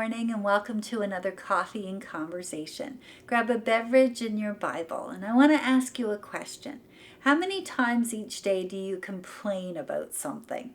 morning and welcome to another Coffee and Conversation. Grab a beverage and your Bible, and I want to ask you a question. How many times each day do you complain about something?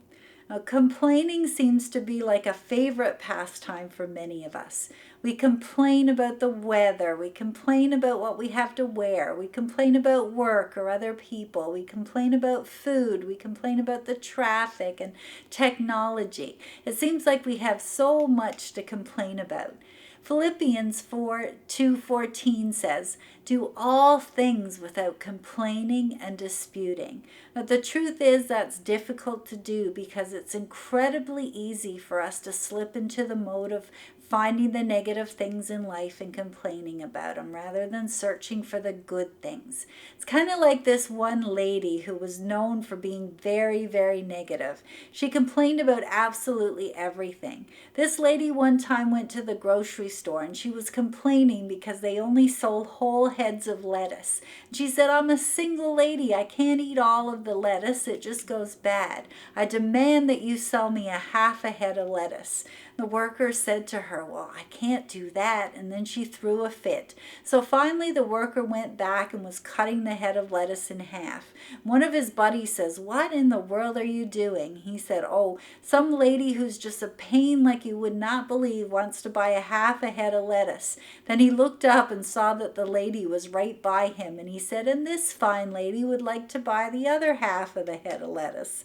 Now, complaining seems to be like a favorite pastime for many of us. We complain about the weather. We complain about what we have to wear. We complain about work or other people. We complain about food. We complain about the traffic and technology. It seems like we have so much to complain about. Philippians 2:14 says, "Do all things without complaining and disputing." But the truth is that's difficult to do because it's incredibly easy for us to slip into the mode of finding the negative things in life and complaining about them rather than searching for the good things. It's kind of like this one lady who was known for being very, very negative. She complained about absolutely everything. This lady one time went to the grocery store and she was complaining because they only sold whole heads of lettuce. And she said, "I'm a single lady. I can't eat all of the lettuce. It just goes bad. I demand that you sell me a half a head of lettuce." The worker said to her, "Well, I can't do that." And then she threw a fit. So finally the worker went back and was cutting the head of lettuce in half. One of his buddies says, "What in the world are you doing?" He said, "Oh, some lady who's just a pain like you would not believe wants to buy a half a head of lettuce." Then he looked up and saw that the lady was right by him. And he said, "And this fine lady would like to buy the other half of the head of lettuce."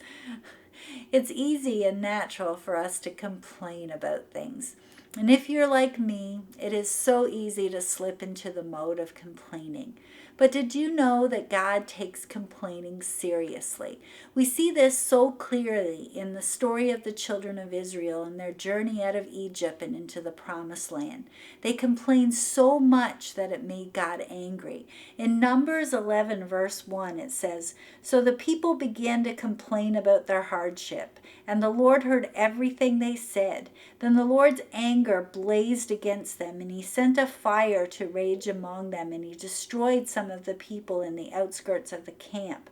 It's easy and natural for us to complain about things. And if you're like me, it is so easy to slip into the mode of complaining. But did you know that God takes complaining seriously? We see this so clearly in the story of the children of Israel and their journey out of Egypt and into the promised land. They complained so much that it made God angry. In Numbers 11 verse 1 it says, "So the people began to complain about their hardship, and the Lord heard everything they said. Then the Lord's anger blazed against them, and he sent a fire to rage among them, and he destroyed some of the people in the outskirts of the camp."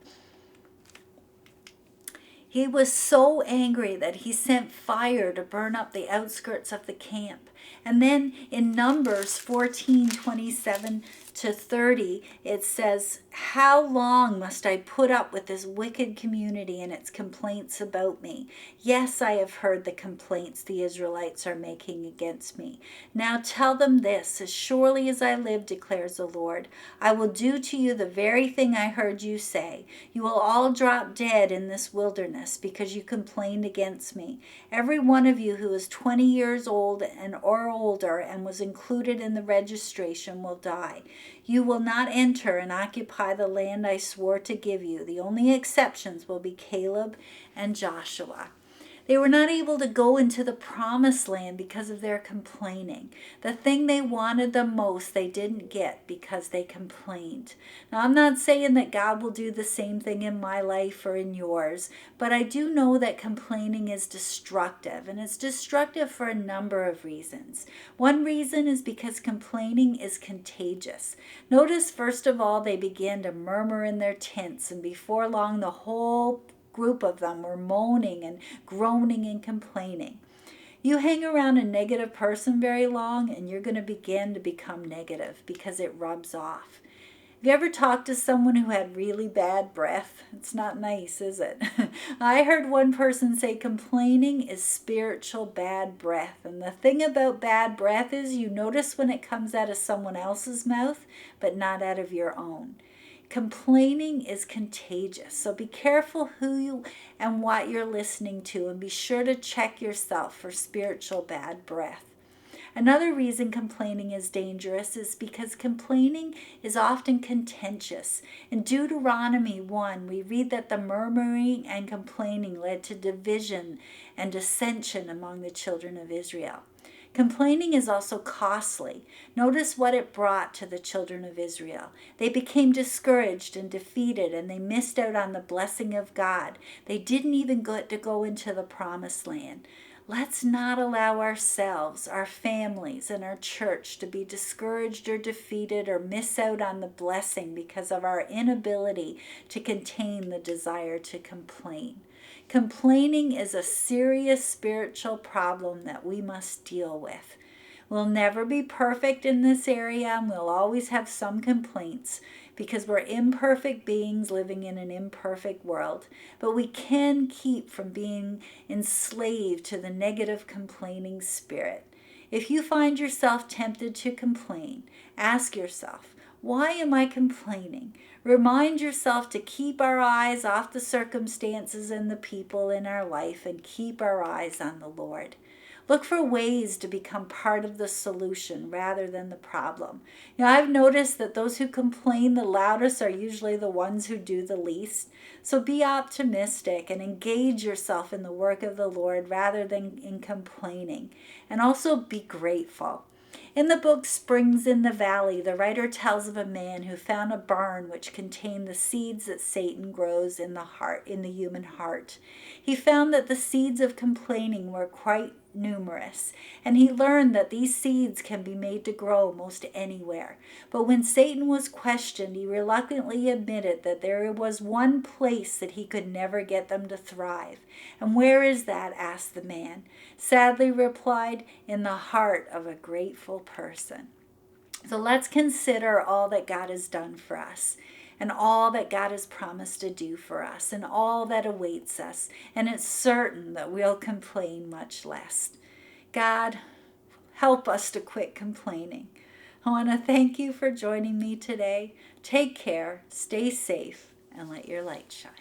He was so angry that he sent fire to burn up the outskirts of the camp. And then in Numbers 14:27 to 30, it says, "How long must I put up with this wicked community and its complaints about me? Yes, I have heard the complaints the Israelites are making against me. Now tell them this, as surely as I live, declares the Lord, I will do to you the very thing I heard you say. You will all drop dead in this wilderness because you complained against me. Every one of you who is 20 years old and or older and was included in the registration will die. You will not enter and occupy the land I swore to give you. The only exceptions will be Caleb and Joshua." They were not able to go into the promised land because of their complaining. The thing they wanted the most they didn't get because they complained. Now, I'm not saying that God will do the same thing in my life or in yours, but I do know that complaining is destructive, and it's destructive for a number of reasons. One reason is because complaining is contagious. Notice, first of all, they began to murmur in their tents, and before long the whole group of them were moaning and groaning and complaining. You hang around a negative person very long and you're going to begin to become negative because it rubs off. Have you ever talked to someone who had really bad breath? It's not nice, is it? I heard one person say complaining is spiritual bad breath. And the thing about bad breath is you notice when it comes out of someone else's mouth, but not out of your own. Complaining is contagious, so be careful who you and what you're listening to, and be sure to check yourself for spiritual bad breath. Another reason complaining is dangerous is because complaining is often contentious. In Deuteronomy 1, we read that the murmuring and complaining led to division and dissension among the children of Israel. Complaining is also costly. Notice what it brought to the children of Israel. They became discouraged and defeated, and they missed out on the blessing of God. They didn't even get to go into the promised land. Let's not allow ourselves, our families, and our church to be discouraged or defeated or miss out on the blessing because of our inability to contain the desire to complain. Complaining is a serious spiritual problem that we must deal with. We'll never be perfect in this area, and we'll always have some complaints because we're imperfect beings living in an imperfect world. But we can keep from being enslaved to the negative complaining spirit. If you find yourself tempted to complain, ask yourself, why am I complaining? Remind yourself to keep our eyes off the circumstances and the people in our life and keep our eyes on the Lord. Look for ways to become part of the solution rather than the problem. I've noticed that those who complain the loudest are usually the ones who do the least. So be optimistic and engage yourself in the work of the Lord rather than in complaining. And also be grateful. In the book Springs in the Valley, the writer tells of a man who found a barn which contained the seeds that Satan grows in the human heart. He found that the seeds of complaining were quite numerous, and he learned that these seeds can be made to grow most anywhere. But when Satan was questioned, he reluctantly admitted that there was one place that he could never get them to thrive. And where is that? Asked the man. Sadly replied, in the heart of a grateful person. So let's consider all that God has done for us, and all that God has promised to do for us, and all that awaits us. And it's certain that we'll complain much less. God, help us to quit complaining. I want to thank you for joining me today. Take care, stay safe, and let your light shine.